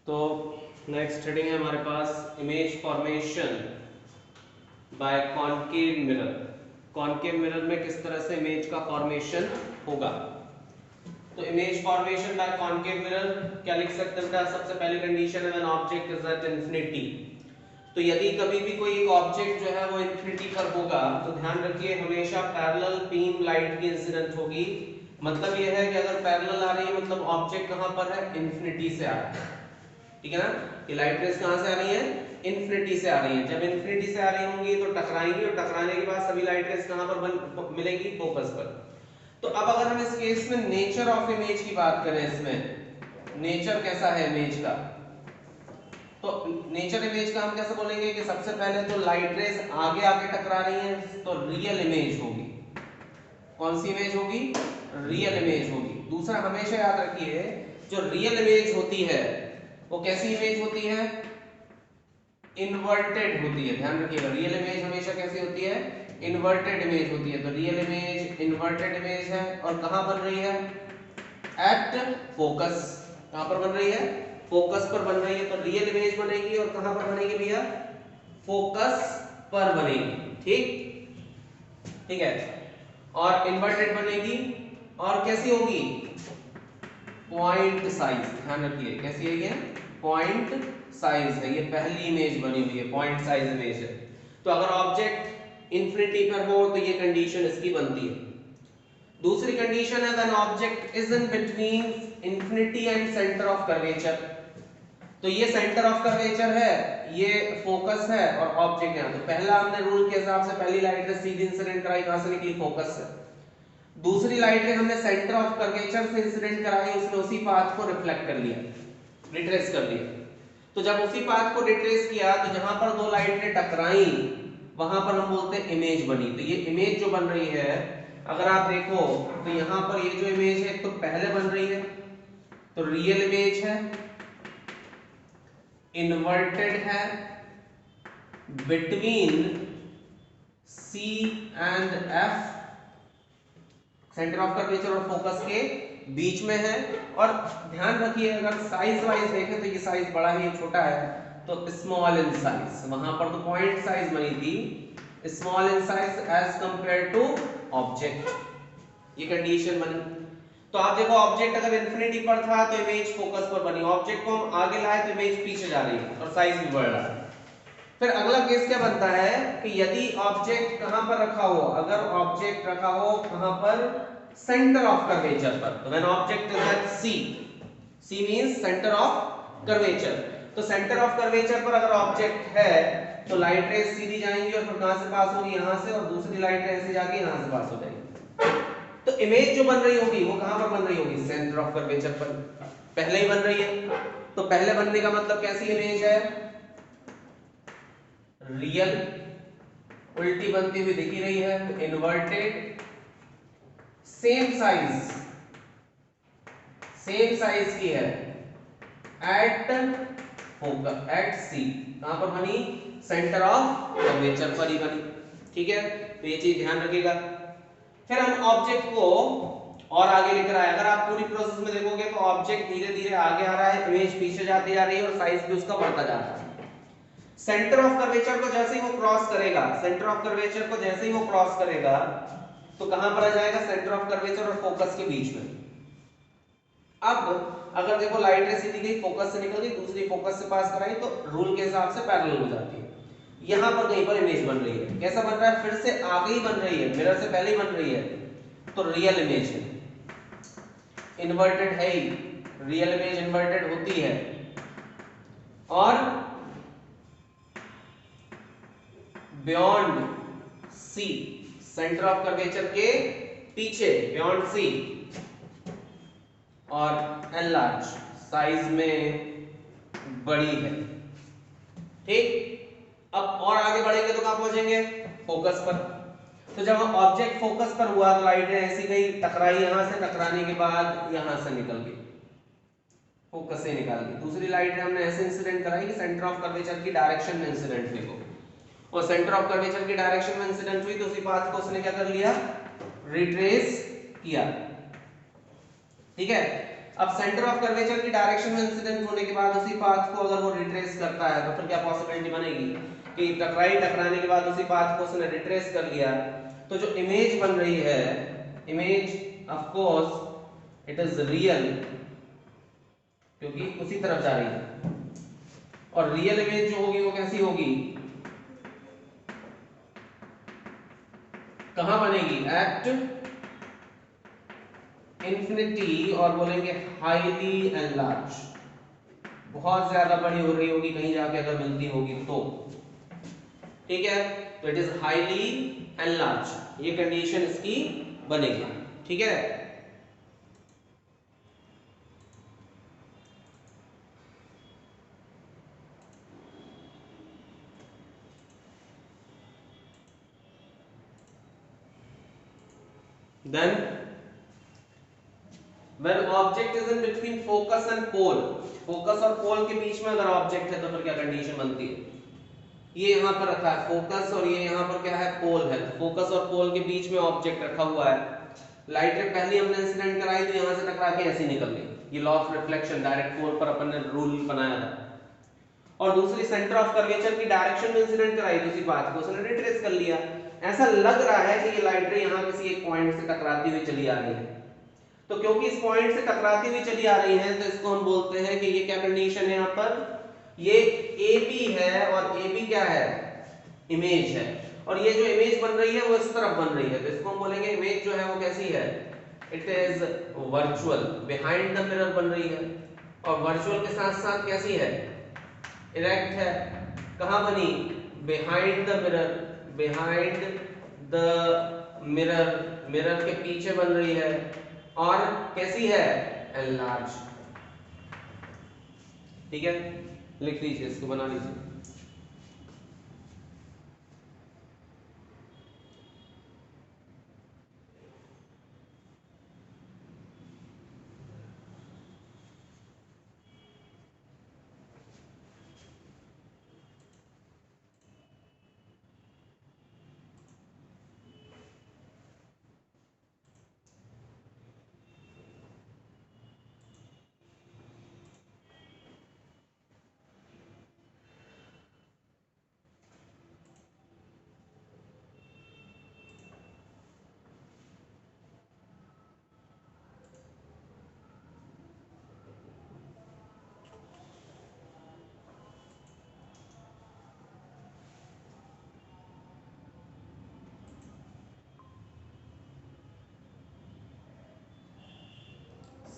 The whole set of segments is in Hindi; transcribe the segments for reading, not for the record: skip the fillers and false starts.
तो नेक्स्ट हेडिंग है हमारे पास image formation by concave mirror. Concave mirror में किस तरह से इमेज का फॉर्मेशन होगा। तो image formation by concave mirror क्या लिख सकते हैं बेटा, सबसे पहली कंडीशन है when object is at infinity. तो यदि कभी भी कोई एक ऑब्जेक्ट जो है वो इंफिनिटी पर होगा तो ध्यान रखिए हमेशा पैरेलल बीम लाइट की इंसिडेंट होगी। मतलब यह है कि अगर पैरेलल आ रही है मतलब ऑब्जेक्ट कहां पर है, इंफिनिटी से आ रहा है। ठीक है ना, ये लाइट रेस कहां से आ रही है, इंफिनिटी से आ रही है। जब इंफिनिटी से आ रही होंगी तो टकराएंगी और टकराने के बाद सभी लाइट रेस कहां पर मिलेंगी, फोकस पर। तो अब अगर हम इस केस में नेचर ऑफ इमेज की बात करें, इसमें नेचर कैसा है इमेज का, तो नेचर इमेज का हम कैसे बोलेंगे कि सबसे पहले तो लाइट रेस आगे आके टकरा रही है तो रियल इमेज होगी। कौन सी इमेज होगी, रियल इमेज होगी। दूसरा हमेशा याद रखिए जो रियल इमेज होती है वो कैसी इमेज होती है, इन्वर्टेड होती है। ध्यान रखिएगा रियल इमेज हमेशा कैसी होती है, इन्वर्टेड इमेज होती है। तो रियल इमेज इन्वर्टेड इमेज है और कहां बन रही है, एट फोकस। कहां पर बन रही है, फोकस पर बन रही है। तो रियल इमेज बनेगी और कहां पर बनेगी भैया, फोकस पर बनेगी। ठीक, ठीक है। और इन्वर्टेड बनेगी और कैसी होगी, पॉइंट साइज। ध्यान रखिए कैसी है ये, पॉइंट साइज है। ये पहली इमेज बनी हुई है, पॉइंट साइज इमेज है। तो अगर ऑब्जेक्ट इंफिनिटी पर हो तो ये कंडीशन इसकी बनती है। दूसरी कंडीशन है when object is in between infinity and centre of curvature. तो ये सेंटर ऑफ कर्वेचर है, ये फोकस है और ऑब्जेक्ट यहां। तो पहला हमने रूल के हिसाब से पहली लाइट से सीधी इंसिडेंट कराई, कहां से निकली, फोकस से। दूसरी लाइट ने हमने सेंटर ऑफ कर्वेचर से इंसिडेंट कराई, उसने उसी पाथ को रिफ्लेक्ट कर लिया, रिट्रेस कर लिया। तो जब उसी पाथ को रिट्रेस किया तो जहां पर दो लाइट ने टकराई वहां पर हम बोलते हैं इमेज बनी। तो ये इमेज जो बन रही है अगर आप देखो तो यहां पर ये जो इमेज है तो पहले बन रही है तो रियल इमेज है, इन्वर्टेड है, between C and F, centre of curvature और फोकस के बीच में है। और ध्यान रखिए अगर साइज वाइज देखें तो ये साइज बड़ा है, ये छोटा है, तो स्मॉल इन साइज। वहां पर तो पॉइंट साइज बनी थी, small in size as compare to object, ये कंडीशन बनी। तो आप देखो ऑब्जेक्ट अगर इंफिनिटी पर था तो इमेज फोकस पर बनी, ऑब्जेक्ट को हम आगे लाए तो इमेज पीछे जा रही है और साइज भी बढ़ रहा है। फिर अगला केस क्या बनता है कि यदि ऑब्जेक्ट कहां पर रखा हो, अगर ऑब्जेक्ट रखा हो कहां पर, सेंटर ऑफ कर्वेचर पर। तो when object is at C, C means centre of curvature. तो सेंटर ऑफ कर्वेचर पर अगर ऑब्जेक्ट है तो लाइट रेज सीधी जाएंगी और फिर कहां से पास होगी, यहां से, और दूसरी लाइट रेज से जाके यहां से पास हो जाएगी। तो इमेज जो बन रही होगी वो कहां पर बन रही होगी, सेंटर ऑफ कर्वेचर पर। पहले ही बन रही है तो पहले बनने का मतलब कैसी इमेज है, रियल। उल्टी बनती हुई दिख रही है तो inverted. Same size, same size की है, एट फोकस, एट C। कहां पर बनी, सेंटर ऑफ कर्वेचर पर ही बनी। ठीक है, तो ये चीज ध्यान रखिएगा। फिर हम ऑब्जेक्ट को और आगे लेकर आए। अगर आप पूरी प्रोसेस में देखोगे तो ऑब्जेक्ट धीरे धीरे आगे आ रहा है, इमेज पीछे जाती जा रही है और साइज भी उसका बढ़ता जा रहा है। सेंटर ऑफ कर्वेचर को जैसे ही वो क्रॉस करेगा, सेंटर ऑफ कर्वेचर को जैसे ही वो क्रॉस करेगा तो कहां पर आ जाएगा, सेंटर ऑफ कर्वेचर और फोकस के बीच में। अब अगर देखो लाइट रे सीधी गई, फोकस से निकल गई, दूसरी फोकस से पास कराई तो रूल के हिसाब से पैरेलल हो जाती है। यहां पर कहीं पर इमेज बन रही है, कैसा बन रहा है, फिर से आगे ही बन रही है, मिरर से पहले ही बन रही है, तो रियल इमेज है। इन्वर्टेड है ही, रियल इमेज इन्वर्टेड होती है। और beyond C, centre of curvature के पीछे, बियॉन्ड C, और एनलार्ज, साइज में बड़ी है। ठीक, अब और आगे बढ़ेंगे तो कहां पहुंचेंगे, फोकस पर। तो जब ऑब्जेक्ट फोकस पर हुआ तो लाइट ऐसी गई, टकराई यहां से, टकराने के बाद यहां से निकल गई, फोकस से निकाल दी। दूसरी लाइट हमने ऐसे इंसिडेंट कराई कि सेंटर ऑफ कर्वेचर की डायरेक्शन में इंसिडेंट हुई, और सेंटर ऑफ कर्वेचर की डायरेक्शन में इंसिडेंट हुई तो उसी पाथ को उसने क्या कर लिया, रिट्रेस किया। ठीक है, अब सेंटर ऑफ कर्वेचर की डायरेक्शन में इंसिडेंट होने के बाद उसी पाथ को अगर वो रिट्रेस करता है तो फिर क्या पॉसिबिलिटी बनेगी कि टकराने के बाद उसी पाथ को उसने रिट्रेस कर लिया, तो जो इमेज बन रही है, image of course it is real क्योंकि उसी तरफ जा रही है। और रियल इमेज जो होगी वो कैसी होगी, कहां बनेगी, एट इंफिनिटी, और बोलेंगे हाईली एनलार्ज, बहुत ज्यादा बड़ी हो रही होगी कहीं जाके अगर मिलती होगी तो, ठीक है, तो इट इज हाईली एनलार्ज, ये कंडीशन इसकी बनेगी, ठीक है। Then when object is in between focus and pole, focus और पोल के बीच में अगर ऑब्जेक्ट है तो फिर क्या कंडीशन बनती है, ये यहां पर रखा है फोकस और ये यहां पर क्या है, पोल है, फोकस और पोल के बीच में ऑब्जेक्ट रखा हुआ है, लाइट रे पहले हमने इंसिडेंट कराई तो यहां से टकरा के ऐसे निकल गई, ये लॉ ऑफ रिफ्लेक्शन डायरेक्ट पोल पर अपन ने रूल बनाया था। और दूसरी सेंटर ऑफ कर्वेचर की डायरेक्शन में इंसिडेंट कराई तो उसी बात को उसने रिट्रेस कर लिया। ऐसा लग रहा है कि ये लाइट रे यहां किसी एक पॉइंट से टकराती हुई चली आ रही है, तो क्योंकि इस पॉइंट से टकराती हुई चली आ रही है तो इसको हम बोलते हैं कि ये क्या कंडीशन है, यहां पर ये AB है और AB क्या है, इमेज है, और ये जो इमेज बन रही है वो इस तरफ बन रही है, तो इसको हम बोलेंगे इमेज जो है वो कैसी है, it is virtual, behind the mirror बन रही है, और वर्चुअल के साथ साथ कैसी है, इरेक्ट है, कहां बनी, behind the mirror, behind the mirror, mirror के पीछे बन रही है, और कैसी है, एनलार्ज, ठीक है, लिख लीजिए इसको, बना लीजिए।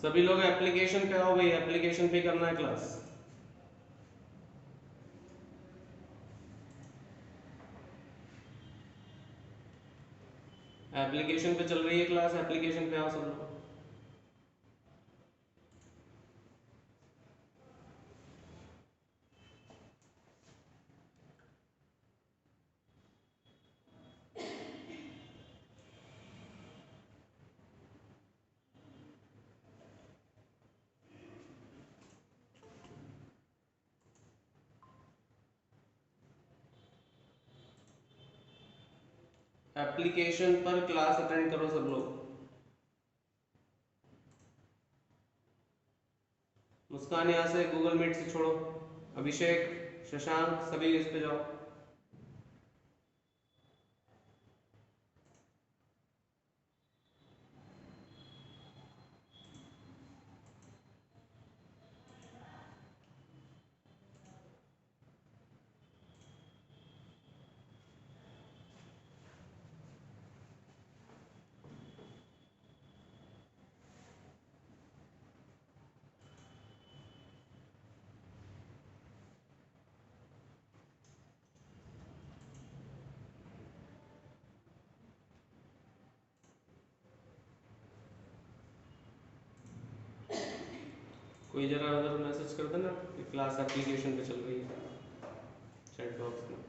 सभी लोग एप्लीकेशन पे आओ भाई, एप्लीकेशन पे करना है क्लास। एप्लीकेशन पे चल रही है क्लास, एप्लीकेशन पे आओ सब लोग। एप्लीकेशन पर क्लास अटेंड करो सब लोग। मुस्कान यहाँ से गूगल मीट से छोड़ो, अभिषेक, शशांक, सभी इस पे जाओ। कोई जरा अगर मैसेज कर देना कि क्लास एप्लीकेशन पे चल रही है चैट बॉक्स में।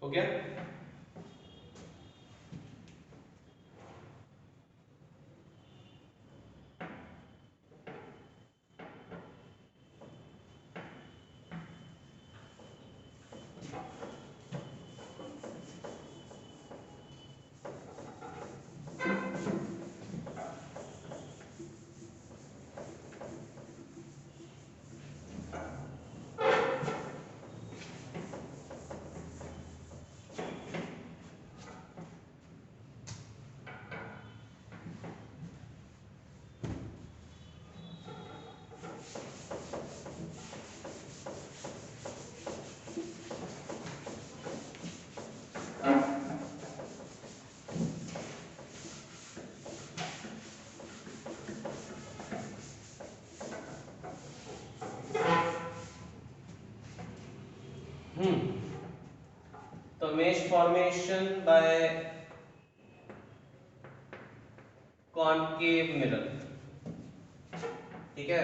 हो गया? तो image formation by concave mirror, ठीक है?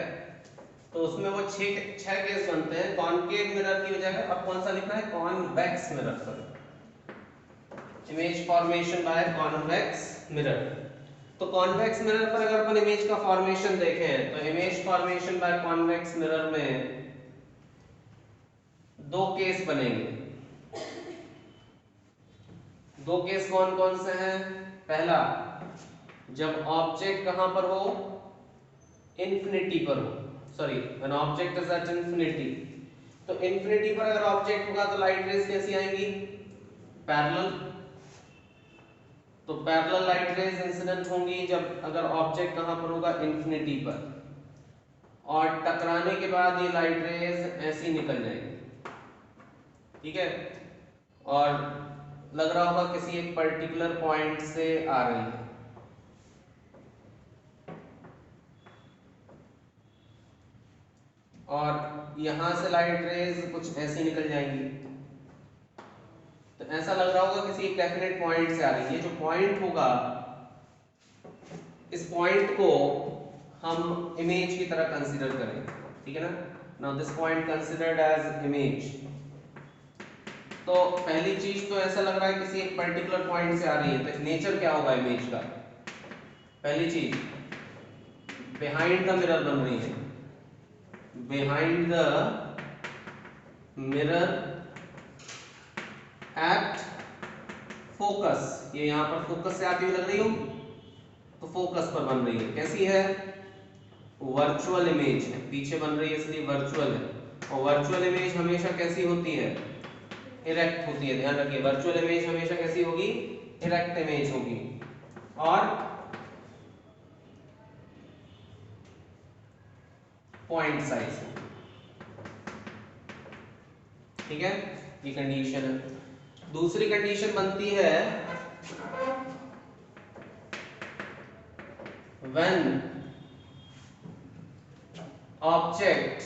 तो उसमें वो छह केस बनते हैं कॉनकेव मिरर की बजाय, अब कौन सा लिखना है? Convex mirror, sorry, image formation by convex mirror. तो कॉन्वेक्स मिरर पर अगर अपन इमेज का फॉर्मेशन देखें तो image formation by convex mirror में दो केस बनेंगे। दो केस कौन कौन से हैं? पहला, जब ऑब्जेक्ट कहां पर हो? इन्फिनिटी पर हो, sorry, when object is at infinity. तो इन्फिनिटी पर अगर ऑब्जेक्ट होगा तो लाइट रेज कैसी आएंगी? पैरेलल। तो पैरेलल लाइट रेज इंसिडेंट होंगी जब अगर ऑब्जेक्ट कहां पर होगा? इन्फिनिटी पर। और टकराने के बाद ये लाइट रेज ऐसी निकल जाएंगी, ठीक है? और लग रहा होगा किसी एक पर्टिकुलर पॉइंट से आ रही है, और यहां से लाइट रेज कुछ ऐसी निकल जाएंगी। तो ऐसा लग रहा होगा किसी एक डेफिनेट पॉइंट से आ रही है। जो पॉइंट होगा, इस पॉइंट को हम इमेज की तरह कंसीडर करेंगे, ठीक है ना? Now this point considered as image. तो पहली चीज तो ऐसा लग रहा है किसी एक पर्टिकुलर पॉइंट से आ रही है, तो नेचर क्या होगा इमेज का? पहली चीज, बिहाइंड द मिरर बन रही है, behind the mirror at focus. ये यहां पर फोकस से आती हुई लग रही हो, तो फोकस पर बन रही है। कैसी है? वर्चुअल इमेज है, पीछे बन रही है इसलिए वर्चुअल है। और वर्चुअल इमेज हमेशा कैसी होती है? इरेक्ट होती है। ध्यान रखिए, वर्चुअल इमेज हमेशा कैसी होगी? इरेक्ट इमेज होगी। और पॉइंट साइज, ठीक है? ये कंडीशन है। दूसरी कंडीशन बनती है when object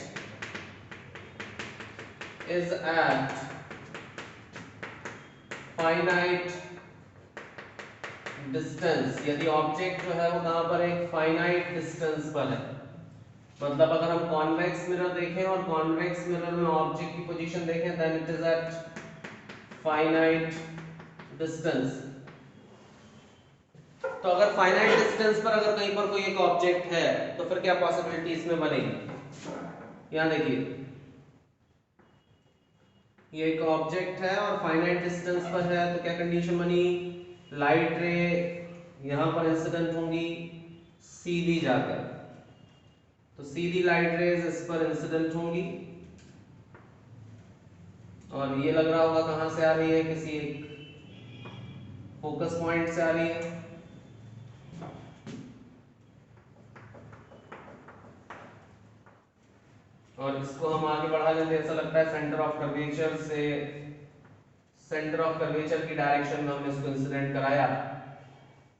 is at finite distance. यदि ऑब्जेक्ट जो है वो कहां पर है? एक फाइनाइट डिस्टेंस पर है। मतलब अगर हम कॉन्वेक्स मिरर देखें और कॉन्वेक्स मिरर में ऑब्जेक्ट की पोजीशन देखें, then it is at finite distance. तो अगर फाइनाइट डिस्टेंस पर अगर कहीं पर कोई एक ऑब्जेक्ट है तो फिर क्या पॉसिबिलिटी इसमें बनेगी? यहां देखिए, ये एक ऑब्जेक्ट है और फाइनाइट डिस्टेंस पर है, तो क्या कंडीशन बनी? लाइट रे यहां पर इंसिडेंट होंगी सीधी जाकर, तो सीधी लाइट रेज इस पर इंसिडेंट होंगी। और ये लग रहा होगा कहां से आ रही है? किसी एक फोकस पॉइंट से आ रही है। और इसको हम आगे बढ़ा लेंगे, ऐसा लगता है सेंटर ऑफ कर्वेचर से, सेंटर ऑफ कर्वेचर की डायरेक्शन में हमने इसको इंसिडेंट कराया,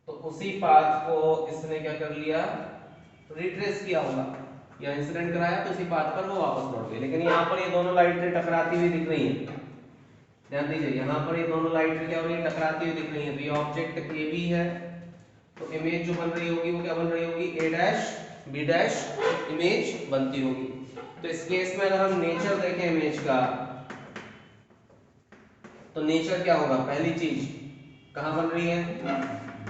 तो उसी पाथ को इसने क्या कर लिया? रिट्रेस किया होगा, या इंसिडेंट कराया तो उसी पाथ पर वो वापस लौट गए। लेकिन यहाँ पर ये दोनों लाइटें टकराती हुई दिख रही हैं। ध्यान दीजिए, यहाँ पर ये दोनों लाइटें क्या हो रही है? टकराती हुई दिख रही हैं। तो ये ऑब्जेक्ट ए बी है, तो इमेज जो बन रही होगी वो क्या बन रही होगी? ए डैश बी डैश इमेज बनती होगी। तो इस केस में अगर हम नेचर देखें इमेज का, तो नेचर क्या होगा, पहली चीज कहां बन रही है,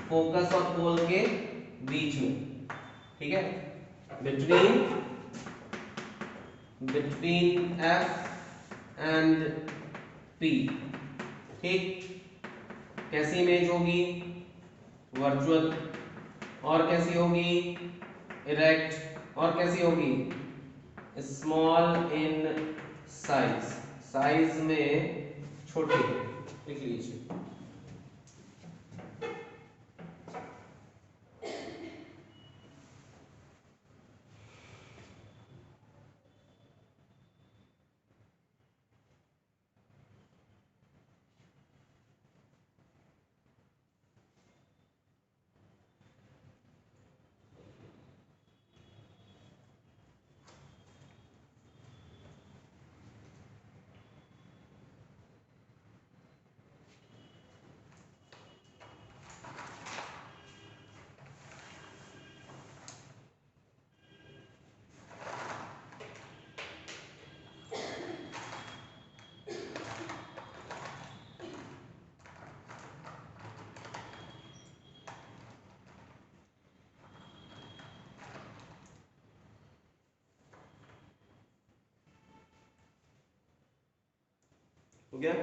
फोकस और पोल के बीच में, ठीक है, बिटवीन एफ एंड पी, ठीक। कैसी इमेज होगी, वर्चुअल, और कैसी होगी, इरेक्ट, और कैसी होगी, स्मॉल इन साइज, साइज में छोटी, लिख लीजिए। हो गया।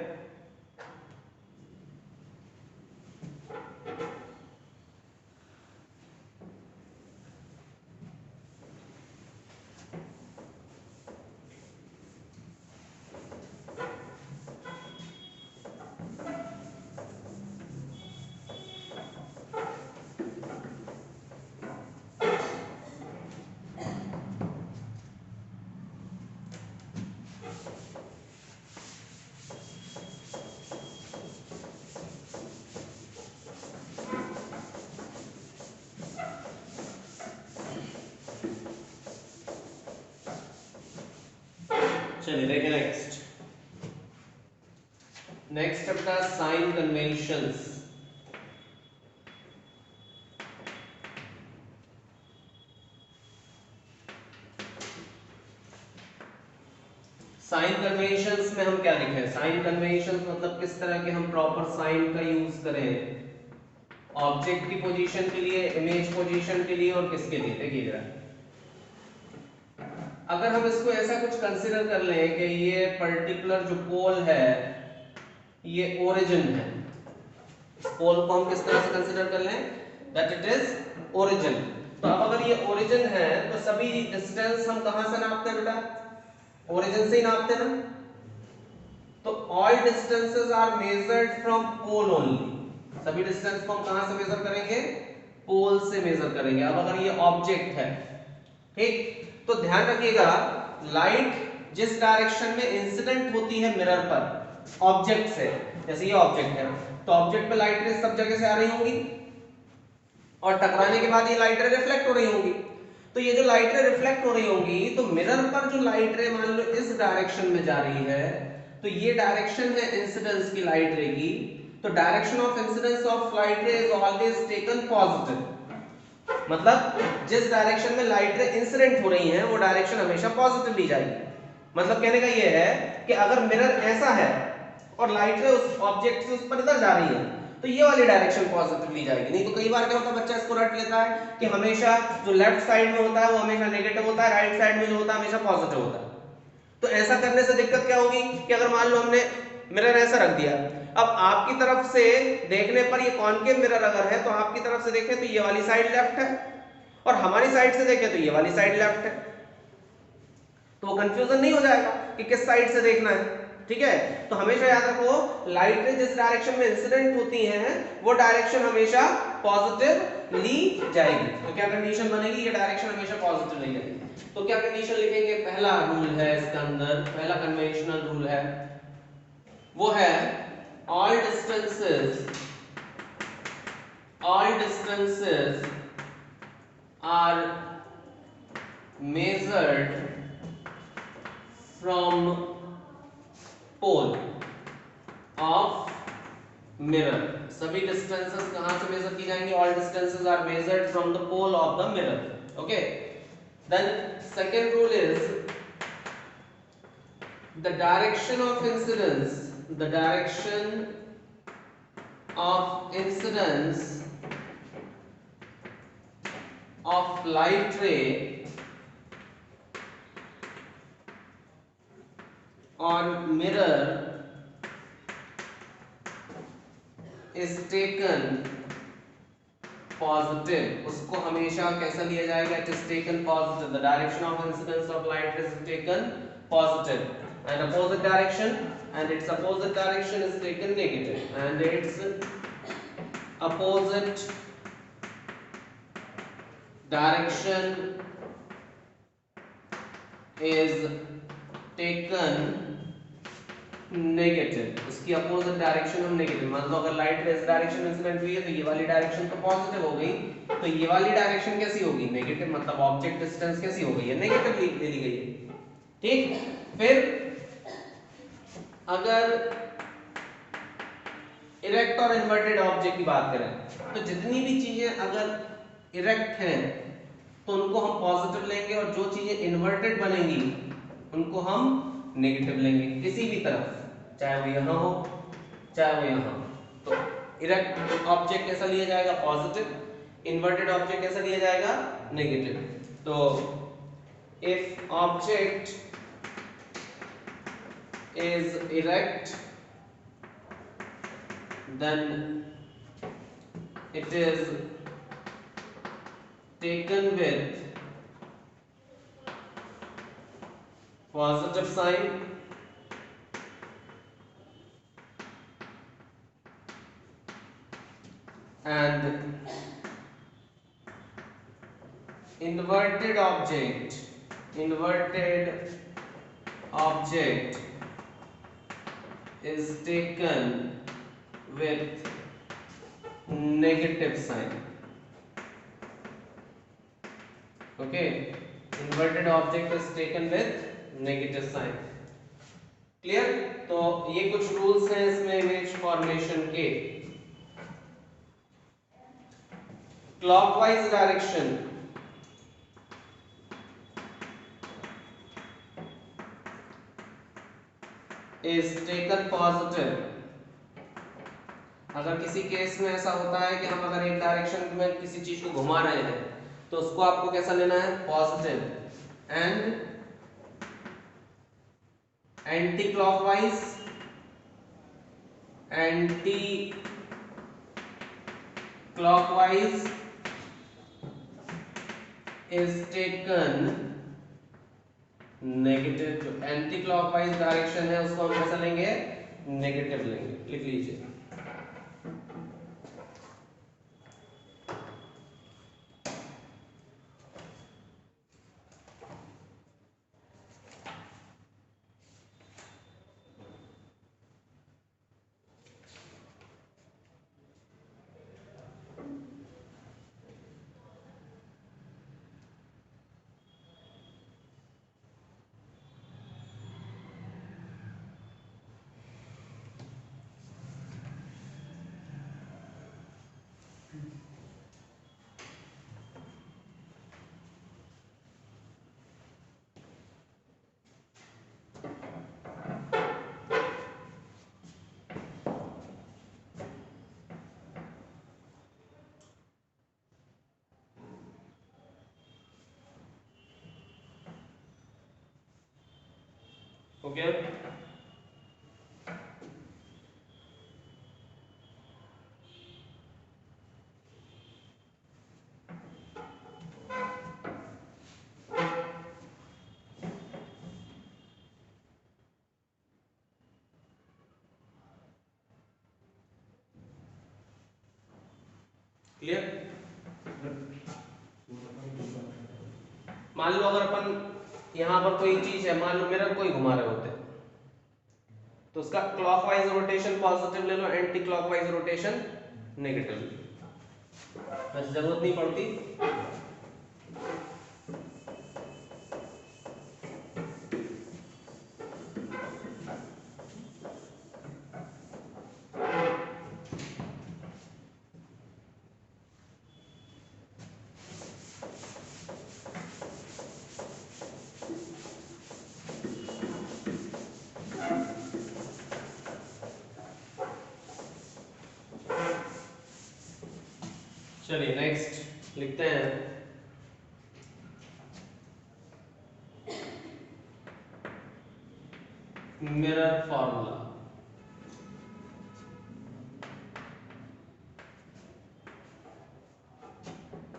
चलिए देखें नेक्स्ट अपना साइन कन्वेंशंस। साइन कन्वेंशंस में हम क्या लिखें, साइन कन्वेंशंस मतलब किस तरह के हम प्रॉपर साइन का यूज करें, ऑब्जेक्ट की पोजीशन के लिए, इमेज पोजीशन के लिए, और किसके लिए, देखिए जरा। अगर हम इसको ऐसा कुछ कंसीडर कर लें कि ये पर्टिकुलर जो पोल है ये ओरिजिन है, पोल को हम किस तरह से कंसीडर कर लें, दैट इट इज ओरिजिन। तो अब अगर ये ओरिजिन है तो सभी डिस्टेंस हम कहां से नापते हैं बेटा, ओरिजिन से ही नापते हैं ना। तो all distances are measured from pole only, सभी डिस्टेंस को हम कहां से मेजर करेंगे, पोल से मेजर करेंगे। अब अगर ये ऑब्जेक्ट है, ठीक, तो ध्यान रखिएगा लाइट जिस डायरेक्शन में इंसिडेंट होती है मिरर पर ऑब्जेक्ट से, जैसे ये ऑब्जेक्ट है तो ऑब्जेक्ट पे लाइट रेज सब जगह से आ रही होंगी और टकराने के बाद ये लाइट रे रिफ्लेक्ट हो रही होंगी। तो ये जो लाइट रे रिफ्लेक्ट हो रही होंगी तो मिरर पर जो लाइट रे मान लो इस डायरेक्शन में जा रही है तो ये डायरेक्शन है इंसिडेंस की लाइट रे की, तो direction of incidence of light रे इज ऑलवेज टेकन पॉजिटिव। मतलब जिस डायरेक्शन में लाइट रे इंसिडेंट हो रही हैं वो डायरेक्शन हमेशा पॉजिटिव ली जाएगी। मतलब कहने का ये है कि अगर मिरर ऐसा है और लाइट रे उस ऑब्जेक्ट से उस पर इधर जा रही है तो ये वाली डायरेक्शन पॉजिटिव ली जाएगी। नहीं तो कई बार क्या होता है बच्चा इसको रट लेता है कि हमेशा जो लेफ्ट साइड में होता है वो हमेशा नेगेटिव होता है, राइट साइड में जो होता है हमेशा पॉजिटिव होता है। तो ऐसा करने से दिक्कत क्या होगी कि अगर मान लो हमने मिरर ऐसा रख दिया, अब आपकी तरफ से देखने पर ये कॉनकेव मिरर अगर है तो आपकी तरफ से देखें तो ये वाली साइड लेफ्ट है और हमारी साइड से देखें तो ये वाली साइड लेफ्ट है, तो वो कंफ्यूजन नहीं हो जाएगा कि किस साइड से देखना है। ठीक है, तो हमेशा याद रखो लाइट रे जिस डायरेक्शन में इंसिडेंट होती हैं वो डायरेक्शन हमेशा पॉजिटिव ली जाएगी। तो क्या कंडीशन बनेगी, ये डायरेक्शन हमेशा पॉजिटिव ली जाएगी। तो क्या कंडीशन लिखेंगे, पहला रूल है इसके अंदर, पहला कन्वेंशनल रूल है वो है all distances are measured from pole of mirror। सभी डिस्टेंसेस कहां से मेजर की जाएंगी, all distances are measured from the pole of the mirror। okay, then second rule is the direction of incidence the direction of incidence of light ray on mirror is taken positive. उसको हमेशा कैसा लिया जाएगा? It is taken positive. The direction of incidence of light is taken positive, and opposite direction, and its opposite direction is taken negative, and its opposite direction is taken negative. उसकी अपोजिट डायरेक्शन हम नेगेटिव. मान लो अगर लाइट इस डायरेक्शन इंसिडेंट हुई है तो ये वाली डायरेक्शन तो पॉजिटिव हो गई, तो ये वाली डायरेक्शन कैसी होगी? नेगेटिव. मतलब ऑब्जेक्ट डिस्टेंस कैसी हो गई है? नेगेटिव ले ली गई है. ठीक. फिर अगर इरेक्ट और इन्वर्टेड ऑब्जेक्ट की बात करें तो जितनी भी चीजें अगर इरेक्ट हैं तो उनको हम पॉजिटिव लेंगे, और जो चीजें इन्वर्टेड बनेंगी उनको हम नेगेटिव लेंगे किसी भी तरफ, चाहे वो यहां हो चाहे वो यहां. तो इरेक्ट ऑब्जेक्ट कैसा लिया जाएगा? पॉजिटिव. इन्वर्टेड ऑब्जेक्ट कैसा लिया जाएगा? नेगेटिव. तो if object is erect then it is taken with positive sign, and inverted object is taken with negative sign. Okay, inverted object is taken with negative sign. Clear? तो ये कुछ रूल्स हैं इसमें इमेज फॉर्मेशन के. Clockwise direction is taken positive. अगर किसी केस में ऐसा होता है कि हम अगर एक डायरेक्शन में किसी चीज को घुमा रहे हैं तो उसको आपको कैसा लेना है? Positive. And anti clockwise is taken negative. जो एंटी क्लॉकवाइज डायरेक्शन है उसको हम कैसा लेंगे? नेगेटिव लेंगे. लिख लीजिए. हो गया? क्लियर? मान लो अगर अपन यहां पर कोई चीज है, मान लो मिरर कोई घुमा रहे होते तो उसका क्लॉकवाइज रोटेशन पॉजिटिव ले लो, एंटी क्लॉकवाइज रोटेशन नेगेटिव. बस जरूरत नहीं पड़ती. चलिए नेक्स्ट लिखते हैं मिरर फॉर्मूला।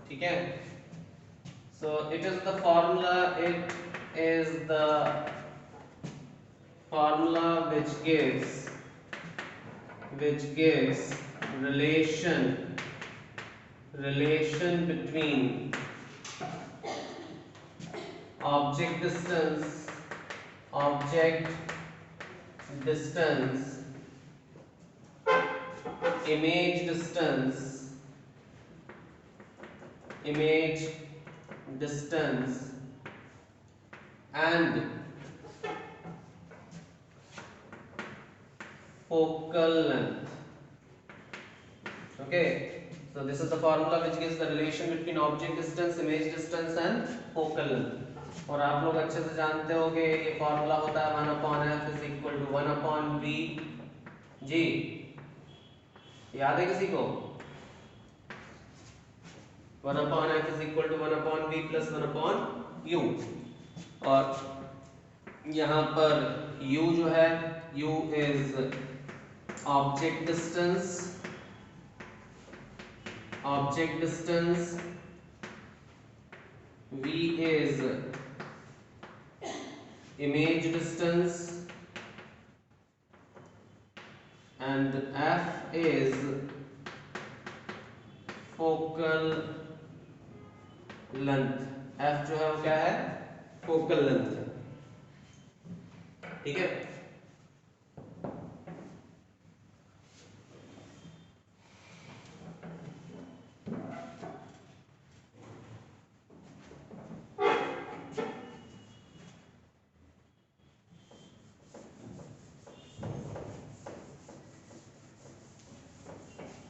ठीक है, so it is the formula, it is the formula which gives relation between object distance, image distance and focal length. Okay, so this is the formula which gives the relation between object distance, image distance and focal length. और आप लोग अच्छे से जानते हो कि ये फॉर्मूला होता है 1/f is equal to 1/v g। याद है किसी को? 1/f is equal to 1/v plus 1/u। और यहाँ पर u जो है, u is object distance, v is image distance and f is focal length। f जो है वो क्या है? focal length है। ठीक है,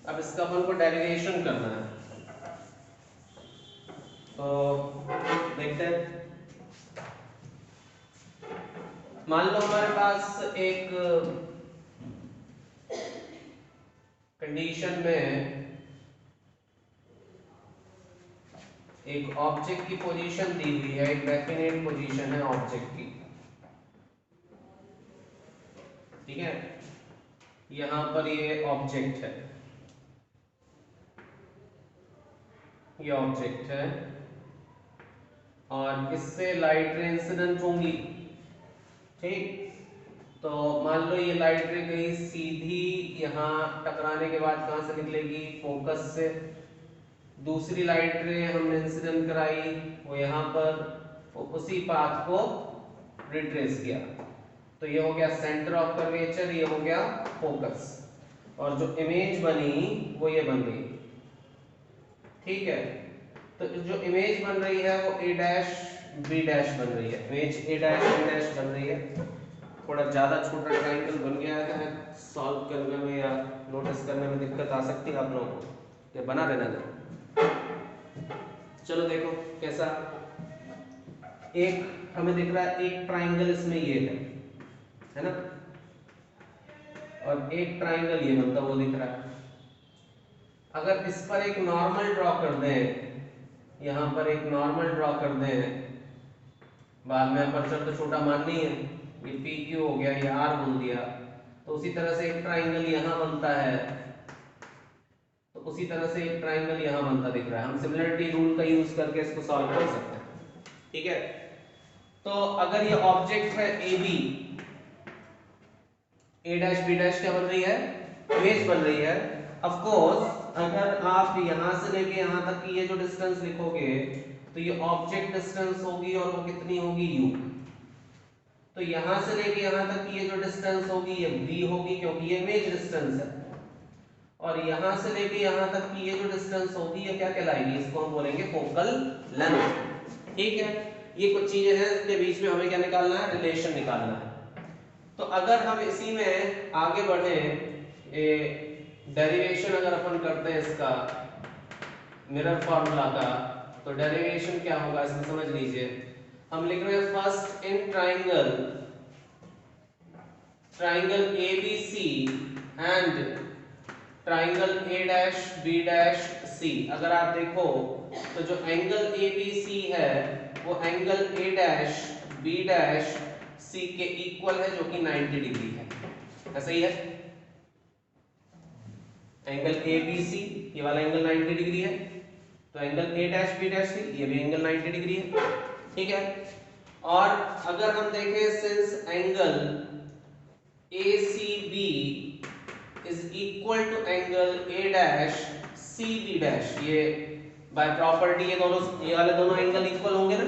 अब इसका अपन को डेरिवेशन करना है, तो देखते हैं। मान लो हमारे पास एक कंडीशन में एक ऑब्जेक्ट की पोजीशन दी हुई है, एक डेफिनेट पोजीशन है ऑब्जेक्ट की। ठीक है, यहां पर ये ऑब्जेक्ट है, ये ऑब्जेक्ट है और इससे लाइट रे इंसिडेंट होंगी। ठीक, तो मान लो ये लाइट रे गई सीधी, यहाँ टकराने के बाद कहां से निकलेगी? फोकस से। दूसरी लाइट रे हमने इंसिडेंट कराई, वो यहाँ पर, उसी पाथ को रिट्रेस किया, तो ये हो गया सेंटर ऑफ कर्वेचर, ये हो गया फोकस, और जो इमेज बनी वो ये बन गई। ठीक है, तो जो इमेज बन रही है वो a डैश b डैश बन रही है, image a dash b dash बन रही है। थोड़ा ज्यादा छोटा ट्रायंगल बन गया है, सॉल्व करने में या नोटिस करने में दिक्कत आ सकती है आप लोगों को, ये बना रहना दे। चलो देखो कैसा, एक हमें दिख रहा है, एक ट्रायंगल इसमें ये है ना, और एक ट्रायंगल ये बनता वो दिख रहा है। अगर इस पर एक नॉर्मल ड्रॉ कर दें, यहाँ पर एक नॉर्मल ड्रॉ कर दें, बाद में अपर्चर तो छोटा माननी है, ये पी क्यू हो गया, ये आर बोल दिया, तो उसी तरह से एक ट्रायंगल यहाँ बनता है, तो उसी तरह से एक ट्रायंगल यहाँ बनता दिख रहा है। हम सिमिलरिटी रूल का यूज करके इसको सॉल्व कर सकते हैं। ठीक है, तो अगर ये ऑब्जेक्ट है A B, A dash B dash क्या बन रही है? इमेज बन रही है। ऑफ कोर्स अगर आप यहां से लेके यहां तक की ये जो डिस्टेंस लिखोगे, तो ये ऑब्जेक्ट डिस्टेंस होगी और वो कितनी होगी? u। तो यहां से लेके यहां तक की ये जो डिस्टेंस होगी ये v होगी, क्योंकि ये इमेज डिस्टेंस है। और यहां से लेके यहां तक की ये जो डिस्टेंस होगी ये क्या कहलाएगी? इसको हम बोलेंगे फोकल लेंथ। ठीक है, ये कुछ चीजें हैं इसके बीच में हमें क्या निकालना है? रिलेशन निकालना है। तो अगर हम इसी में आगे बढ़े, डेरिवेशन अगर अपन करते हैं इसका मिरर फॉर्मूला का, तो डेरिवेशन क्या होगा इसमें समझ लीजिए। हम लिख रहे हैं first in triangle ABC and triangle A dash B dash C, अगर आप देखो तो जो एंगल ए बी सी है वो angle A dash B dash C के इक्वल है, जो कि 90 डिग्री है। ऐसा ही है, एंगल ए बी सी ये वाला एंगल 90 डिग्री है, तो angle A dash B dash C ये भी एंगल 90 डिग्री है। ठीक है, और अगर हम देखें since angle A C B is equal to angle A dash C B dash, ये बाय प्रॉपर्टी ये दोनों, ये वाले दोनों एंगल इक्वल होंगे ना।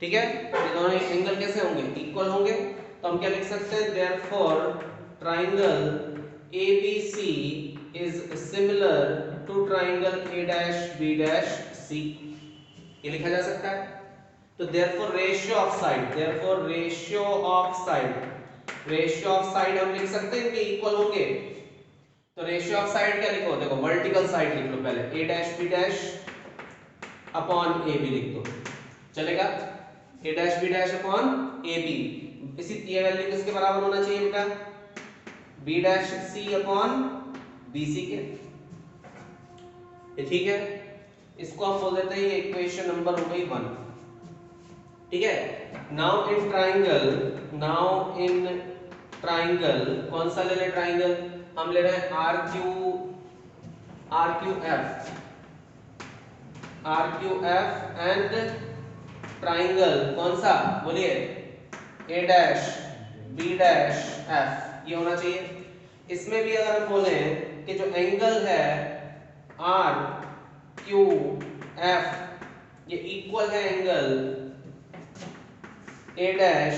ठीक है, ये दोनों एंगल कैसे होंगे, इक्वल होंगे। तो हम क्या लिख सकते हैं, therefore triangle ABC is similar to triangle A dash B dash C, ये लिखा जा सकता है। तो therefore ratio of side, therefore ratio of side, ratio of side हम लिख सकते हैं कि इक्वल होंगे। तो रेशियो ऑफ साइड क्या लिखो, देखो वर्टिकल साइड लिख लो पहले, A dash B dash upon AB लिख दो, चलेगा। A dash B dash upon AB, इसी ये वैल्यू किसके बराबर होना चाहिए बेटा, B dash C upon BC के। ये ठीक है, इसको हम बोल देते हैं ये इक्वेशन नंबर हो गई 1। ठीक है, now in triangle, now in triangle कौन सा ले रहे, ट्राइंगल हम ले रहे हैं RQF एंड ट्राइंगल कौन सा बोलिए, A dash B dash F, ये होना चाहिए। इसमें भी अगर हम बोले कि जो एंगल है RQF ये इक्वल है angle A dash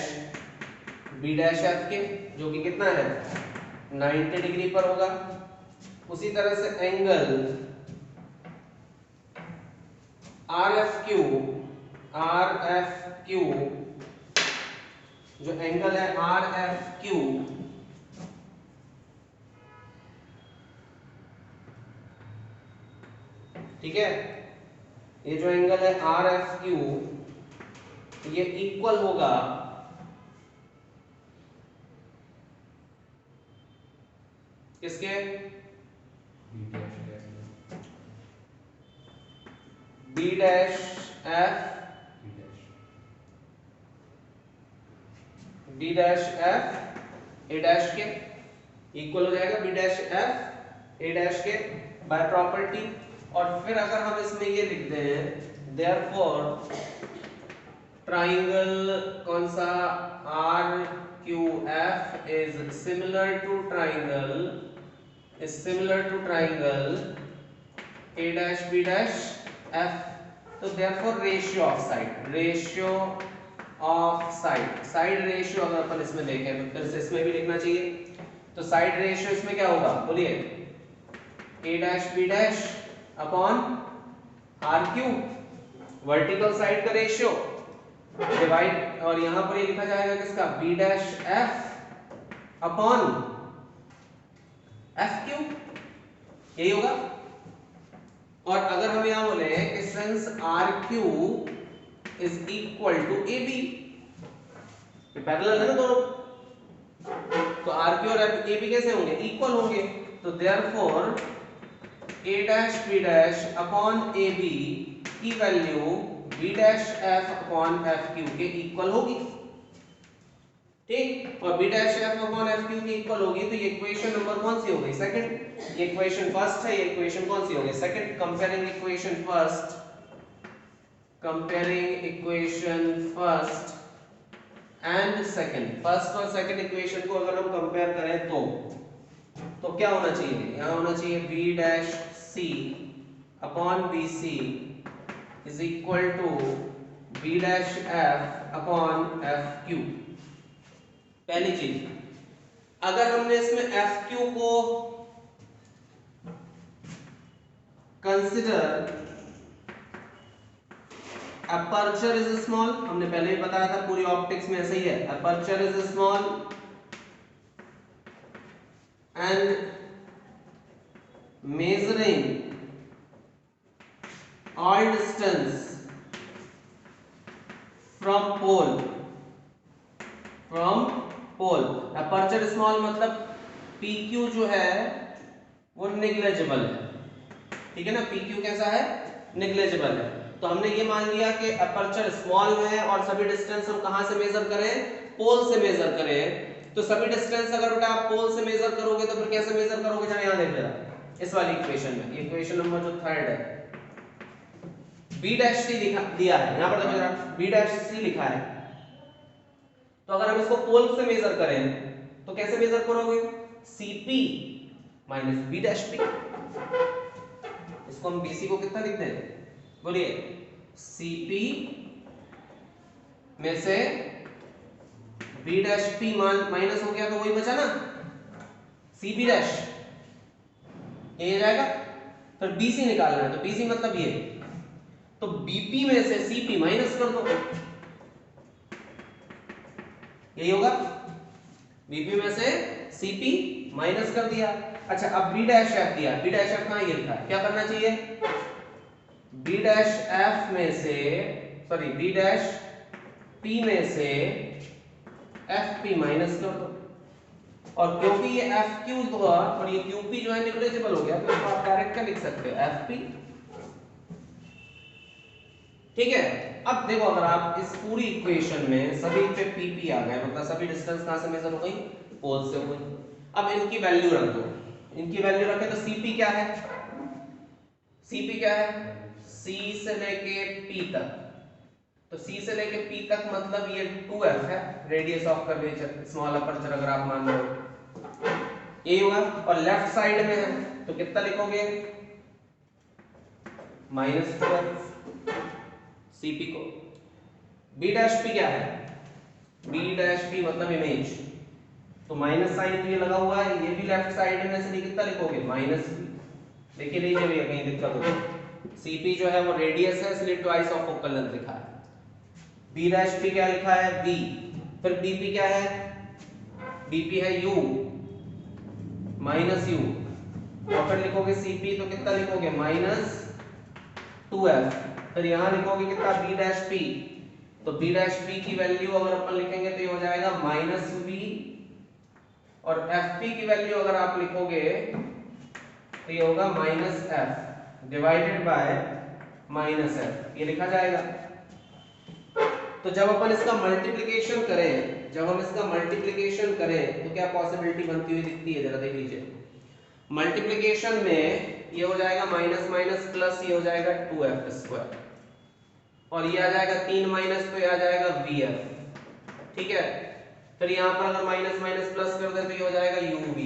B dash F के, जो कि कितना है 90 डिग्री पर होगा। उसी तरह से एंगल RFQ जो एंगल है RFQ ठीक है, ये जो एंगल है RFQ ये इक्वल होगा किसके, B dash F B dash F A dash के, इक्वल हो जाएगा B dash F A dash के बाय प्रॉपर्टी। और फिर अगर हम इसमें ये लिख दें देयरफॉर ट्राइंगल कौन सा RQF is similar to triangle A dash B dash F, तो therefore ratio of side, side ratio अगर अपन इसमें देखें तो फिर से इसमें भी लिखना चाहिए। तो साइड रेशियो इसमें क्या होगा बोलिए, A dash B dash upon RQ vertical side का रेशियो डिवाइड, और यहां पर ये लिखा जाएगा किसका, B dash F upon FQ, यही होगा। और अगर हम यहां बोले कि since RQ is equal to AB, ये पैरेलल है ना दोनों, तो RQ और AB कैसे होंगे, इक्वल होंगे। तो therefore A dash B dash upon AB की value B dash F upon FQ के इक्वल होगी। ठीक, और B dash F upon FQ के इक्वल होगी, तो ये इक्वेशन नंबर कौन सी हो गई, सेकंड। ये इक्वेशन फर्स्ट है, ये इक्वेशन कौन सी हो गई, second. Comparing equation first and second, first और सेकंड इक्वेशन को अगर हम कंपेयर करें तो क्या होना चाहिए, यहां होना चाहिए B dash C upon BC is equal to B dash F upon FQ। पहली चीज, अगर हमने इसमें FQ को कंसिडर अपर्चर इज स्मॉल, हमने पहले ही बताया था पूरी ऑप्टिक्स में ऐसा ही है, aperture is small and measuring all distance from pole, aperture small मतलब PQ जो है वो नेग्लिजिबल है, ठीक है ना। पी क्यू कैसा है, नेग्लिजिबल है। तो हमने ये मान लिया कि अपर्चर स्मॉल में है और सभी डिस्टेंस हम कहां से मेजर करें, पोल से मेजर करें। तो सभी डिस्टेंस अगर बेटा आप पोल से मेजर करोगे तो फिर कैसे मेजर करोगे, जरा यहां देख लेना इस वाली इक्वेशन में, इक्वेशन नंबर जो 3 है, बी डैश सी दिया है यहां पर, देखो जरा बी डैश सी लिखा है। तो अगर हम इसको पोल से मेजर करें तो कैसे मेजर करोगे, Cp minus B dash P. इसको हम BC को कितना लिखते हैं, बोलिए, Cp में से बी डैश पी माइनस हो गया तो वही बचा ना, Cb डैश, ये हो जाएगा। फिर BC निकालना है, तो BC मतलब ये, तो BP में से Cp माइनस कर दो, यही होगा। BP में से Cp माइनस कर दिया। अच्छा अब B डैश F दिया, B डैश F कहां ये लिखा है, क्या करना चाहिए, B डैश F में से, सॉरी B डैश P में से FP माइनस कर दो। और क्योंकि ये FQ हुआ और ये QP जो है नेग्लिजिबल हो गया, तो इसको आप डायरेक्ट क्या लिख सकते हो, FP, ठीक है। अब देखो अगर आप इस पूरी इक्वेशन में सभी पे PP आ गए, मतलब सभी डिस्टेंस कहां से मेजर हो गई, पोल से हो गई। अब इनकी वैल्यू रख दो, इनकी वैल्यू रखे तो Cp क्या है, Cp क्या है, C से लेके P तक, तो C से लेके P तक मतलब ये 2f है, radius of curvature small aperture अगर आप मान लो, ये होगा। और लेफ्ट साइड में है तो कितना लिखोगे, -2f Cp को। B डैश P क्या है, B डैश P मतलब इमेज, तो माइनस साइन तो ये लगा हुआ है, ये भी लेफ्ट साइड में से कितना लिखोगे, -b। देखिए लीजिए भैया कहीं दिक्कत हो, Cp जो है वो रेडियस है इसलिए ट्वाइस ऑफ फोकल लेंथ लिखा है। B डैश P क्या लिखा है, b, फिर BP क्या है, BP है u माइनस u, और फिर लिखोगे Cp तो कितना लिखोगे, -2f, फिर यहां लिखोगे कितना, B डैश P, तो B डैश P की वैल्यू अगर अपन लिखेंगे तो ये हो जाएगा -v, और FP की वैल्यू अगर आप लिखोगे तो ये होगा -f डिवाइडेड बाय -f, ये लिखा जाएगा। तो जब अपन इसका मल्टीप्लिकेशन करें, जब हम इसका मल्टीप्लिकेशन करें तो क्या पॉसिबिलिटी बनती हुई दिखती है, जरा देख लीजिए। मल्टीप्लिकेशन में ये हो जाएगा माइनस माइनस प्लस, ये हो जाएगा 2f स्क्वायर, और ये आ जाएगा 3 माइनस तो ये आ जाएगा vf, ठीक है। फिर यहाँ पर अगर माइनस माइनस प्लस कर दे तो ये हो जाएगा uv,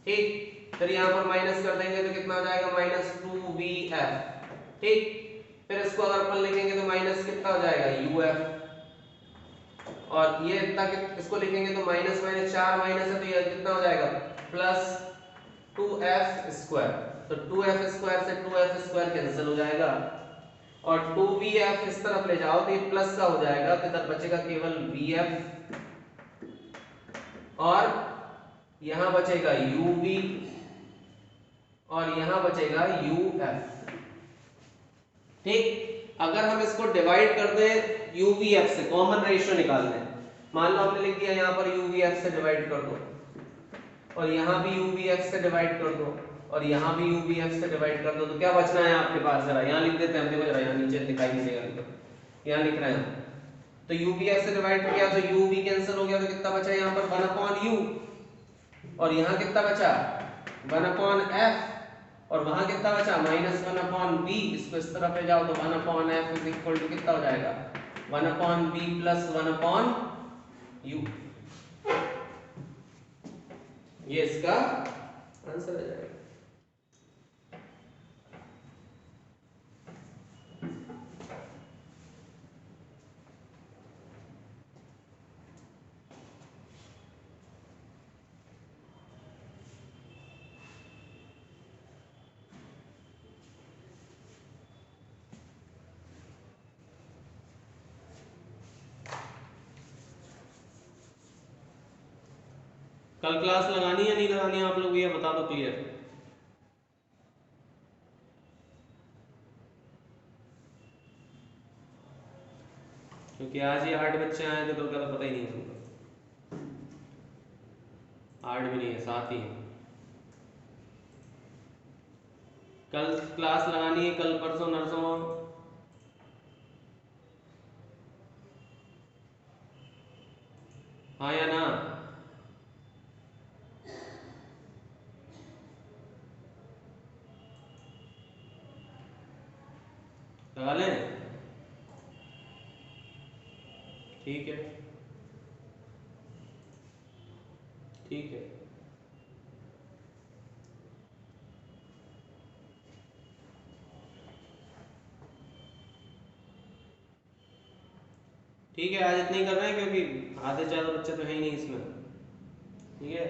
ठीक। फिर यहाँ पर माइनस कर देंगे तो कितना आ जाएगा, -2vf, ठीक। फिर इसको अगर अपन लिखेंगे तो माइनस कितना हो जाएगा, uf, और ये इतना इसको लिखेंगे तो माइनस माइनस 4 माइनस है तो ये कितना हो जाएगा, +2f स्क्वायर, तो 2f स्क्वायर से 2f स्क्वायर कैंसिल हो जाएगा, और 2vf इस तरफ ले जाओ तो ये प्लस का हो जाएगा, तो इधर बचेगा केवल vf, और यहां बचेगा uv, और यहां बचेगा uf, ठीक। अगर हम इसको डिवाइड कर दें uvf से, कॉमन रेशियो निकाल लें, मान लो हमने लिख दिया यहां पर uvf से डिवाइड कर दो, और यहां भी uvf से डिवाइड कर दो, और यहां भी uvf से डिवाइड कर दो, तो क्या बचना है आपके पास, जरा यहां लिख देते हैं हम, देखो जरा यहां नीचे दिखाई नहीं देगा, तो यहां लिख रहे हैं, तो uvf से डिवाइड किया तो uv कैंसिल हो गया, तो कितना बचा यहां पर 1/u, और यहां कितना बचा 1/f, और वहां कितना बचा -1/v, इसको इस तरफ ले जाओ तो 1/f इज इक्वल टू कितना हो जाएगा, 1/v प्लस 1/u, ये इसका आंसर आ जाएगा। कल क्लास लगानी है नहीं लगानी है आप लोग, ये बता दो क्लियर। क्योंकि आज ही 8 बच्चे आए थे, कल का तो पता ही नहीं हमको, 8 भी नहीं है, 7 ही है। कल क्लास लगानी है, कल परसों नरसों? हाँ या ना? लगा लें? ठीक है, ठीक है। ठीक है, आज इतने ही कर रहे हैं क्योंकि आधे ज़्यादा बच्चे तो है ही नहीं इसमें। ठीक है,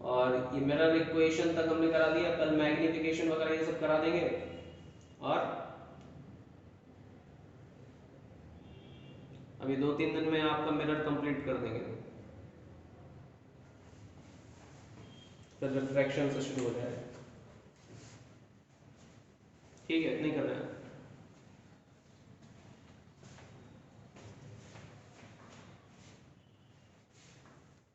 और ये मिरर इक्वेशन तक हमने करा दिया, कल मैग्निफिकेशन वगैरह ये सब करा देंगे। और अभी 2-3 दिन में आपका मिरर कंप्लीट कर देंगे, फिर रिफ्रैक्शन से शुरू हो जाएगा। ठीक है, इतने ही कर रहे हैं।